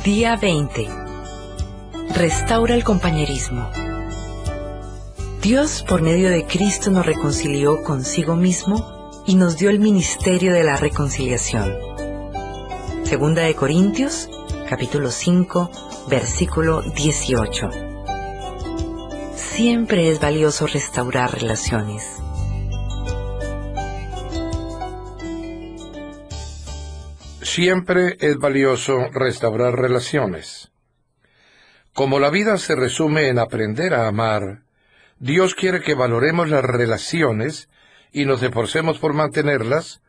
Día 20. Restaura el compañerismo. Dios, por medio de Cristo, nos reconcilió consigo mismo y nos dio el ministerio de la reconciliación. Segunda de Corintios, capítulo 5, versículo 18. Siempre es valioso restaurar relaciones. Siempre es valioso restaurar relaciones. Como la vida se resume en aprender a amar, Dios quiere que valoremos las relaciones y nos esforcemos por mantenerlas,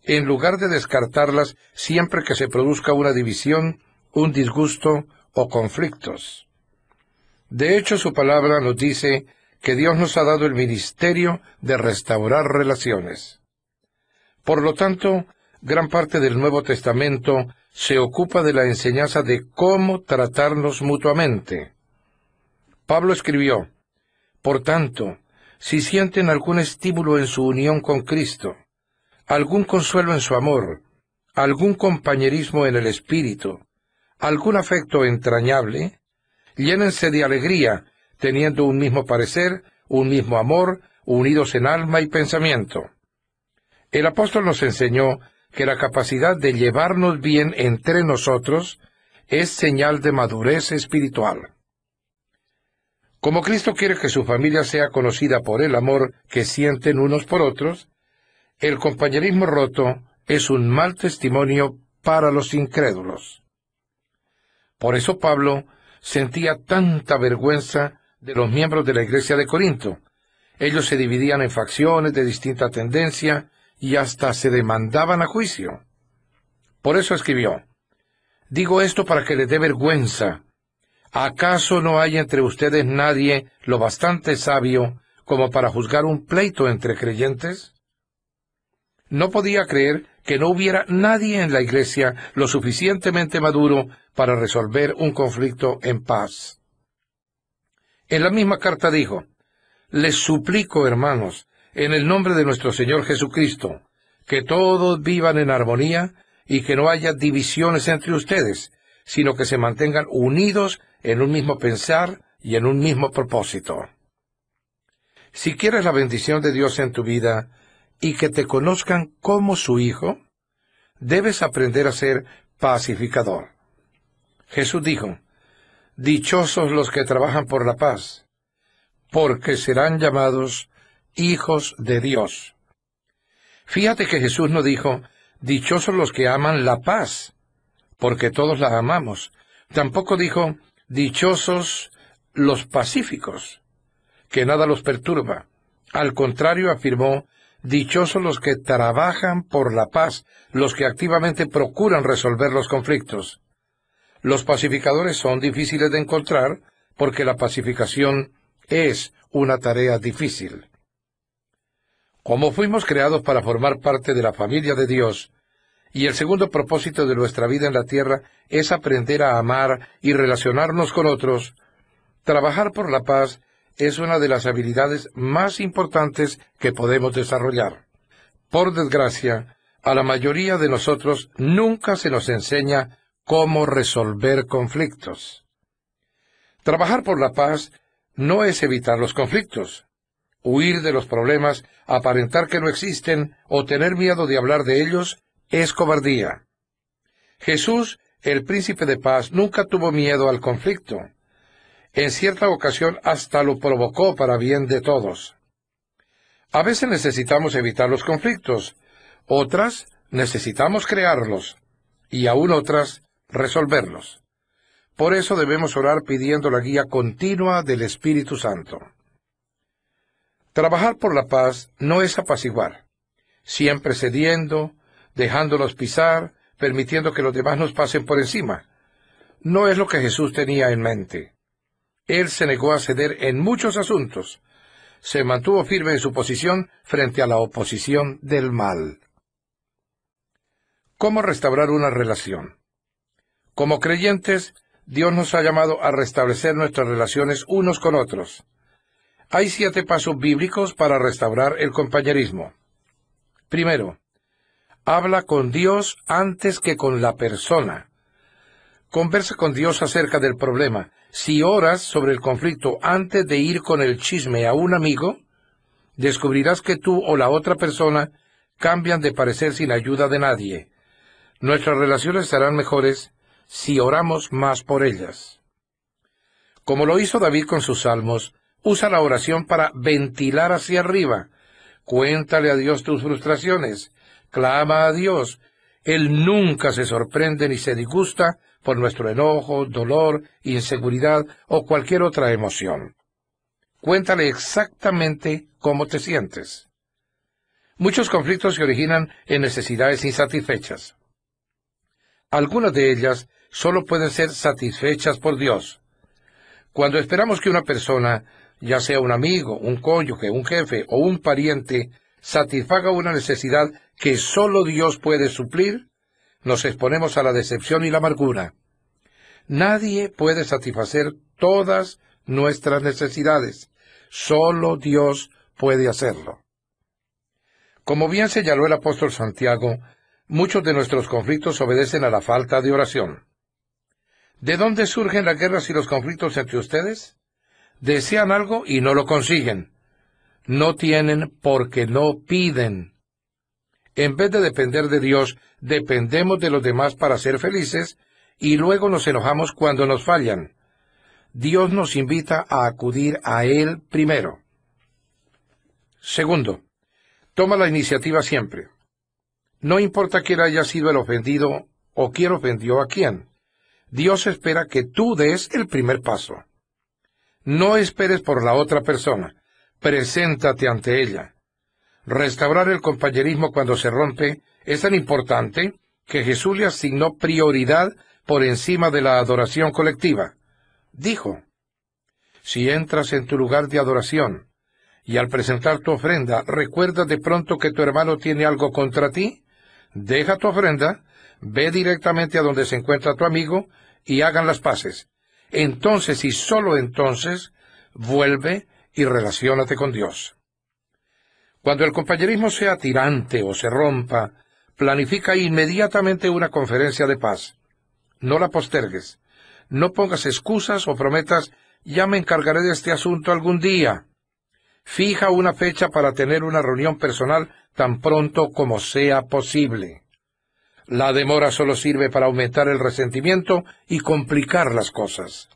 en lugar de descartarlas siempre que se produzca una división, un disgusto o conflictos. De hecho, su palabra nos dice que Dios nos ha dado el ministerio de restaurar relaciones. Por lo tanto, gran parte del Nuevo Testamento se ocupa de la enseñanza de cómo tratarnos mutuamente. Pablo escribió: por tanto, si sienten algún estímulo en su unión con Cristo, algún consuelo en su amor, algún compañerismo en el Espíritu, algún afecto entrañable, llénense de alegría, teniendo un mismo parecer, un mismo amor, unidos en alma y pensamiento. El apóstol nos enseñó que la capacidad de llevarnos bien entre nosotros es señal de madurez espiritual. Como Cristo quiere que su familia sea conocida por el amor que sienten unos por otros, el compañerismo roto es un mal testimonio para los incrédulos. Por eso Pablo sentía tanta vergüenza de los miembros de la iglesia de Corinto. Ellos se dividían en facciones de distinta tendencia y hasta se demandaban a juicio. Por eso escribió: digo esto para que les dé vergüenza. ¿Acaso no hay entre ustedes nadie lo bastante sabio como para juzgar un pleito entre creyentes? No podía creer que no hubiera nadie en la iglesia lo suficientemente maduro para resolver un conflicto en paz. En la misma carta dijo: les suplico, hermanos, en el nombre de nuestro Señor Jesucristo, que todos vivan en armonía y que no haya divisiones entre ustedes, sino que se mantengan unidos en un mismo pensar y en un mismo propósito. Si quieres la bendición de Dios en tu vida y que te conozcan como su hijo, debes aprender a ser pacificador. Jesús dijo: dichosos los que trabajan por la paz, porque serán llamados hijos de Dios. Fíjate que Jesús no dijo: dichosos los que aman la paz, porque todos la amamos. Tampoco dijo: dichosos los pacíficos, que nada los perturba. Al contrario, afirmó: dichosos los que trabajan por la paz, los que activamente procuran resolver los conflictos. Los pacificadores son difíciles de encontrar porque la pacificación es una tarea difícil. Como fuimos creados para formar parte de la familia de Dios, y el segundo propósito de nuestra vida en la tierra es aprender a amar y relacionarnos con otros, trabajar por la paz es una de las habilidades más importantes que podemos desarrollar. Por desgracia, a la mayoría de nosotros nunca se nos enseña cómo resolver conflictos. Trabajar por la paz no es evitar los conflictos. Huir de los problemas, aparentar que no existen o tener miedo de hablar de ellos es cobardía. Jesús, el príncipe de paz, nunca tuvo miedo al conflicto. En cierta ocasión hasta lo provocó para bien de todos. A veces necesitamos evitar los conflictos, otras necesitamos crearlos, y aún otras resolverlos. Por eso debemos orar pidiendo la guía continua del Espíritu Santo. Trabajar por la paz no es apaciguar, siempre cediendo, dejándolos pisar, permitiendo que los demás nos pasen por encima. No es lo que Jesús tenía en mente. Él se negó a ceder en muchos asuntos. Se mantuvo firme en su posición frente a la oposición del mal. ¿Cómo restaurar una relación? Como creyentes, Dios nos ha llamado a restablecer nuestras relaciones unos con otros. Hay 7 pasos bíblicos para restaurar el compañerismo. Primero, habla con Dios antes que con la persona. Conversa con Dios acerca del problema. Si oras sobre el conflicto antes de ir con el chisme a un amigo, descubrirás que tú o la otra persona cambian de parecer sin ayuda de nadie. Nuestras relaciones serán mejores si oramos más por ellas. Como lo hizo David con sus salmos, usa la oración para ventilar hacia arriba. Cuéntale a Dios tus frustraciones. Clama a Dios. Él nunca se sorprende ni se disgusta por nuestro enojo, dolor, inseguridad o cualquier otra emoción. Cuéntale exactamente cómo te sientes. Muchos conflictos se originan en necesidades insatisfechas. Algunas de ellas solo pueden ser satisfechas por Dios. Cuando esperamos que una persona, ya sea un amigo, un cónyuge, un jefe o un pariente, satisfaga una necesidad que solo Dios puede suplir, nos exponemos a la decepción y la amargura. Nadie puede satisfacer todas nuestras necesidades. Solo Dios puede hacerlo. Como bien señaló el apóstol Santiago, muchos de nuestros conflictos obedecen a la falta de oración. ¿De dónde surgen las guerras y los conflictos entre ustedes? Desean algo y no lo consiguen. No tienen porque no piden. En vez de depender de Dios, dependemos de los demás para ser felices y luego nos enojamos cuando nos fallan. Dios nos invita a acudir a Él primero. Segundo, toma la iniciativa siempre. No importa quién haya sido el ofendido o quién ofendió a quién. Dios espera que tú des el primer paso. No esperes por la otra persona. Preséntate ante ella. Restaurar el compañerismo cuando se rompe es tan importante que Jesús le asignó prioridad por encima de la adoración colectiva. Dijo, si entras en tu lugar de adoración y al presentar tu ofrenda recuerdas de pronto que tu hermano tiene algo contra ti, deja tu ofrenda, ve directamente a donde se encuentra tu amigo y hagan las paces. Entonces y sólo entonces vuelve y relaciónate con Dios. Cuando el compañerismo sea tirante o se rompa, planifica inmediatamente una conferencia de paz. No la postergues. No pongas excusas o prometas, ya me encargaré de este asunto algún día. Fija una fecha para tener una reunión personal tan pronto como sea posible. La demora solo sirve para aumentar el resentimiento y complicar las cosas.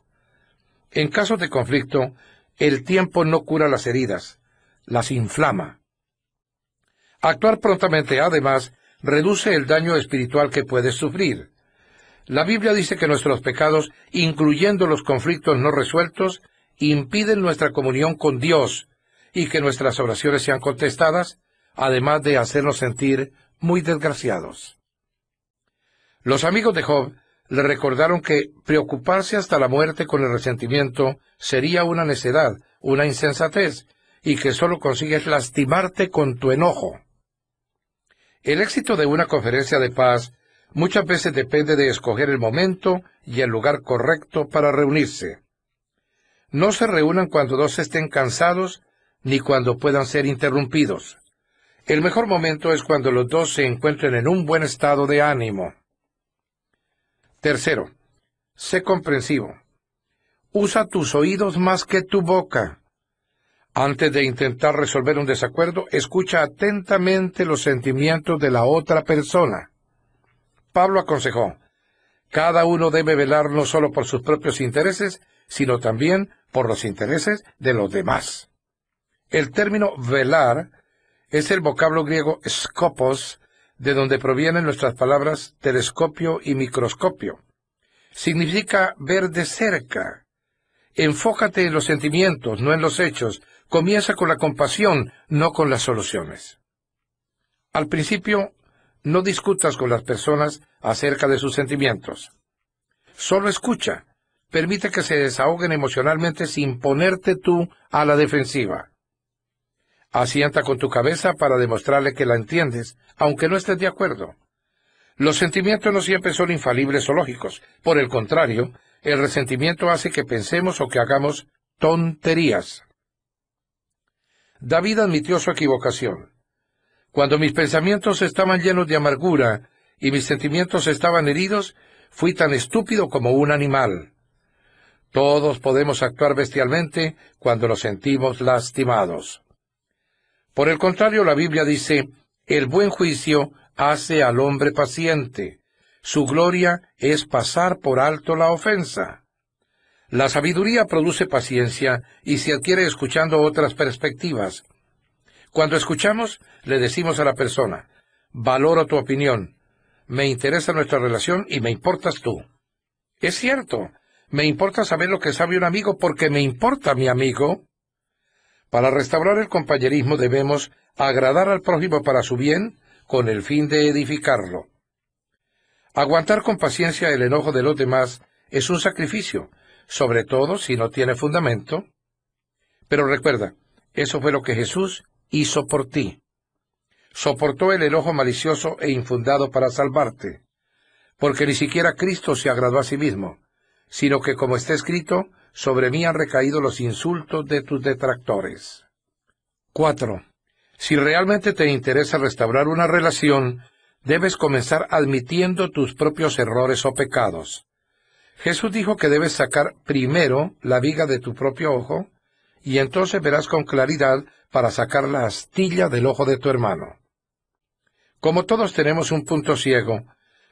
En casos de conflicto, el tiempo no cura las heridas, las inflama. Actuar prontamente, además, reduce el daño espiritual que puedes sufrir. La Biblia dice que nuestros pecados, incluyendo los conflictos no resueltos, impiden nuestra comunión con Dios y que nuestras oraciones sean contestadas, además de hacernos sentir muy desgraciados. Los amigos de Job le recordaron que preocuparse hasta la muerte con el resentimiento sería una necedad, una insensatez, y que solo consigues lastimarte con tu enojo. El éxito de una conferencia de paz muchas veces depende de escoger el momento y el lugar correcto para reunirse. No se reúnan cuando dos estén cansados ni cuando puedan ser interrumpidos. El mejor momento es cuando los dos se encuentren en un buen estado de ánimo. Tercero, sé comprensivo. Usa tus oídos más que tu boca. Antes de intentar resolver un desacuerdo, escucha atentamente los sentimientos de la otra persona. Pablo aconsejó, cada uno debe velar no solo por sus propios intereses, sino también por los intereses de los demás. El término velar es el vocablo griego skopos, de donde provienen nuestras palabras telescopio y microscopio. Significa ver de cerca. Enfócate en los sentimientos, no en los hechos. Comienza con la compasión, no con las soluciones. Al principio, no discutas con las personas acerca de sus sentimientos. Solo escucha. Permite que se desahoguen emocionalmente sin ponerte tú a la defensiva. Asienta con tu cabeza para demostrarle que la entiendes, aunque no estés de acuerdo. Los sentimientos no siempre son infalibles o lógicos. Por el contrario, el resentimiento hace que pensemos o que hagamos tonterías. David admitió su equivocación. Cuando mis pensamientos estaban llenos de amargura y mis sentimientos estaban heridos, Fui tan estúpido como un animal. Todos podemos actuar bestialmente cuando nos sentimos lastimados. Por el contrario, la Biblia dice, el buen juicio hace al hombre paciente. Su gloria es pasar por alto la ofensa. La sabiduría produce paciencia y se adquiere escuchando otras perspectivas. Cuando escuchamos, le decimos a la persona, valoro tu opinión, me interesa nuestra relación y me importas tú. Es cierto, me importa saber lo que sabe un amigo porque me importa mi amigo. Para restaurar el compañerismo debemos agradar al prójimo para su bien, con el fin de edificarlo. Aguantar con paciencia el enojo de los demás es un sacrificio, sobre todo si no tiene fundamento. Pero recuerda, eso fue lo que Jesús hizo por ti. Soportó el enojo malicioso e infundado para salvarte, porque ni siquiera Cristo se agradó a sí mismo, sino que, como está escrito, sobre mí han recaído los insultos de tus detractores. 4. Si realmente te interesa restaurar una relación, debes comenzar admitiendo tus propios errores o pecados. Jesús dijo que debes sacar primero la viga de tu propio ojo, y entonces verás con claridad para sacar la astilla del ojo de tu hermano. Como todos tenemos un punto ciego,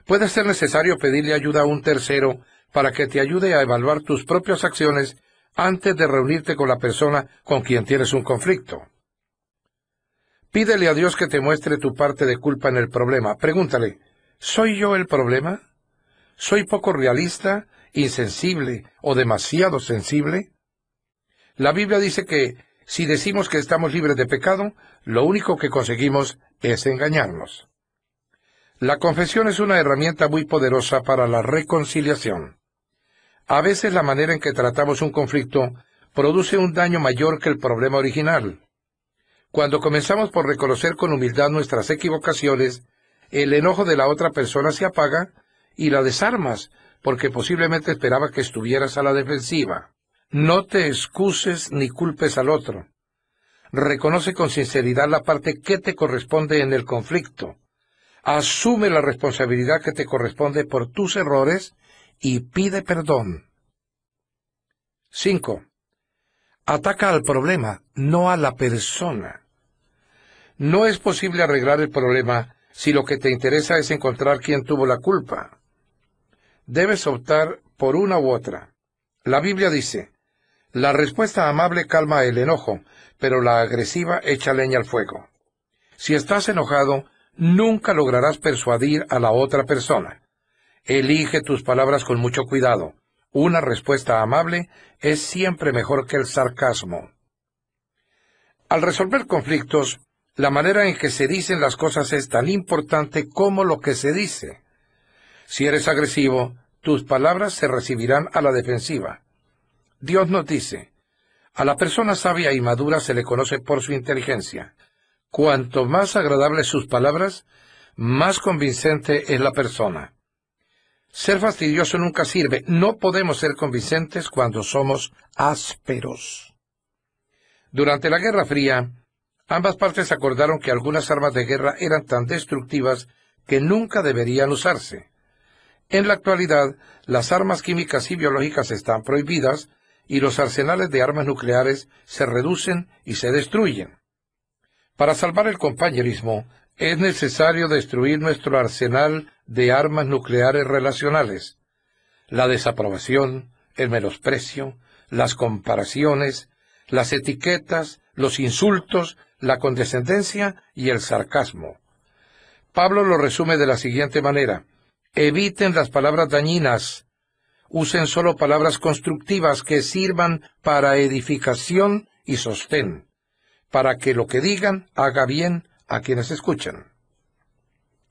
puede ser necesario pedirle ayuda a un tercero para que te ayude a evaluar tus propias acciones antes de reunirte con la persona con quien tienes un conflicto. Pídele a Dios que te muestre tu parte de culpa en el problema. Pregúntale, ¿soy yo el problema? ¿Soy poco realista, insensible o demasiado sensible? La Biblia dice que si decimos que estamos libres de pecado, lo único que conseguimos es engañarnos. La confesión es una herramienta muy poderosa para la reconciliación. A veces la manera en que tratamos un conflicto produce un daño mayor que el problema original. Cuando comenzamos por reconocer con humildad nuestras equivocaciones, el enojo de la otra persona se apaga y la desarmas, porque posiblemente esperaba que estuvieras a la defensiva. No te excuses ni culpes al otro. Reconoce con sinceridad la parte que te corresponde en el conflicto. Asume la responsabilidad que te corresponde por tus errores y pide perdón. 5. Ataca al problema, no a la persona. No es posible arreglar el problema si lo que te interesa es encontrar quién tuvo la culpa. Debes optar por una u otra. La Biblia dice, la respuesta amable calma el enojo, pero la agresiva echa leña al fuego. Si estás enojado, nunca lograrás persuadir a la otra persona. Elige tus palabras con mucho cuidado. Una respuesta amable es siempre mejor que el sarcasmo. Al resolver conflictos, la manera en que se dicen las cosas es tan importante como lo que se dice. Si eres agresivo, tus palabras se recibirán a la defensiva. Dios nos dice, a la persona sabia y madura se le conoce por su inteligencia. Cuanto más agradables sus palabras, más convincente es la persona. Ser fastidioso nunca sirve. No podemos ser convincentes cuando somos ásperos. Durante la Guerra Fría, ambas partes acordaron que algunas armas de guerra eran tan destructivas que nunca deberían usarse. En la actualidad, las armas químicas y biológicas están prohibidas y los arsenales de armas nucleares se reducen y se destruyen. Para salvar el compañerismo, es necesario destruir nuestro arsenal de armas nucleares relacionales. La desaprobación, el menosprecio, las comparaciones, las etiquetas, los insultos, la condescendencia y el sarcasmo. Pablo lo resume de la siguiente manera: eviten las palabras dañinas, usen solo palabras constructivas que sirvan para edificación y sostén, para que lo que digan haga bien a quienes escuchan.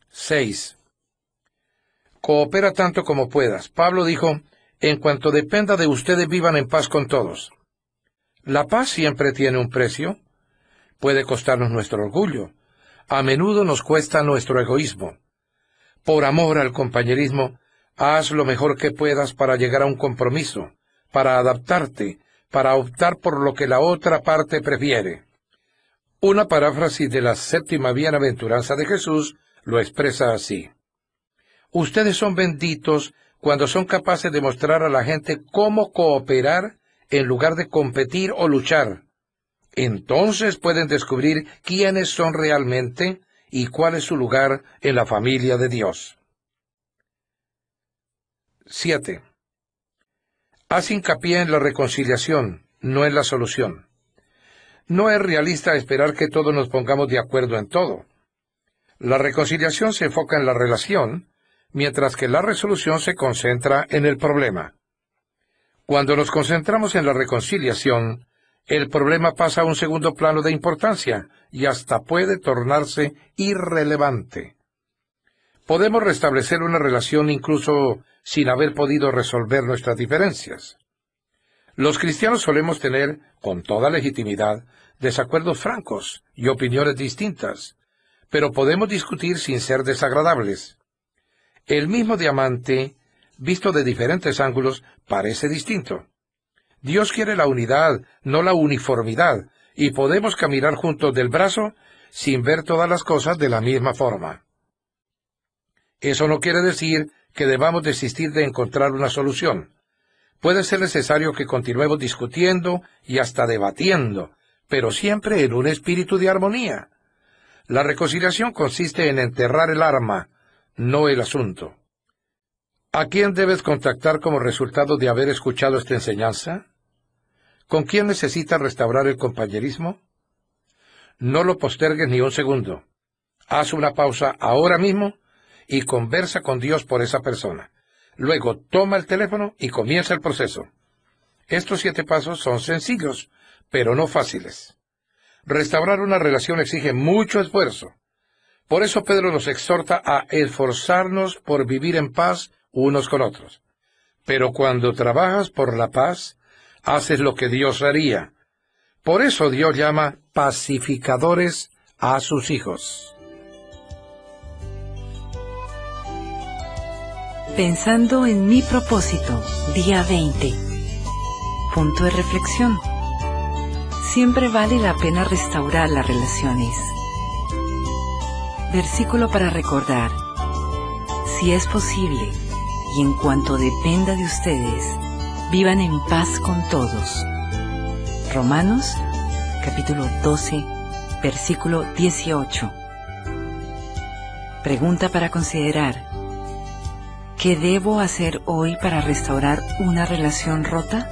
6. Coopera tanto como puedas. Pablo dijo, en cuanto dependa de ustedes vivan en paz con todos. La paz siempre tiene un precio. Puede costarnos nuestro orgullo. A menudo nos cuesta nuestro egoísmo. Por amor al compañerismo, haz lo mejor que puedas para llegar a un compromiso, para adaptarte, para optar por lo que la otra parte prefiere. Una paráfrasis de la 7ª bienaventuranza de Jesús lo expresa así: ustedes son benditos cuando son capaces de mostrar a la gente cómo cooperar en lugar de competir o luchar. Entonces pueden descubrir quiénes son realmente y cuál es su lugar en la familia de Dios. 7. Haz hincapié en la reconciliación, no en la solución. No es realista esperar que todos nos pongamos de acuerdo en todo. La reconciliación se enfoca en la relación, mientras que la resolución se concentra en el problema. Cuando nos concentramos en la reconciliación, el problema pasa a un segundo plano de importancia y hasta puede tornarse irrelevante. Podemos restablecer una relación incluso sin haber podido resolver nuestras diferencias. Los cristianos solemos tener, con toda legitimidad, desacuerdos francos y opiniones distintas, pero podemos discutir sin ser desagradables. El mismo diamante, visto de diferentes ángulos, parece distinto. Dios quiere la unidad, no la uniformidad, y podemos caminar juntos del brazo sin ver todas las cosas de la misma forma. Eso no quiere decir que debamos desistir de encontrar una solución. Puede ser necesario que continuemos discutiendo y hasta debatiendo, pero siempre en un espíritu de armonía. La reconciliación consiste en enterrar el arma, no el asunto. ¿A quién debes contactar como resultado de haber escuchado esta enseñanza? ¿Con quién necesitas restaurar el compañerismo? No lo postergues ni un segundo. Haz una pausa ahora mismo y conversa con Dios por esa persona. Luego toma el teléfono y comienza el proceso. Estos 7 pasos son sencillos, pero no fáciles. Restaurar una relación exige mucho esfuerzo. Por eso Pedro nos exhorta a esforzarnos por vivir en paz unos con otros. Pero cuando trabajas por la paz, haces lo que Dios haría. Por eso Dios llama pacificadores a sus hijos. Pensando en mi propósito, día 20. Punto de reflexión. Siempre vale la pena restaurar las relaciones. Versículo para recordar. Si es posible, y en cuanto dependa de ustedes, vivan en paz con todos. Romanos, capítulo 12, versículo 18. Pregunta para considerar. ¿Qué debo hacer hoy para restaurar una relación rota?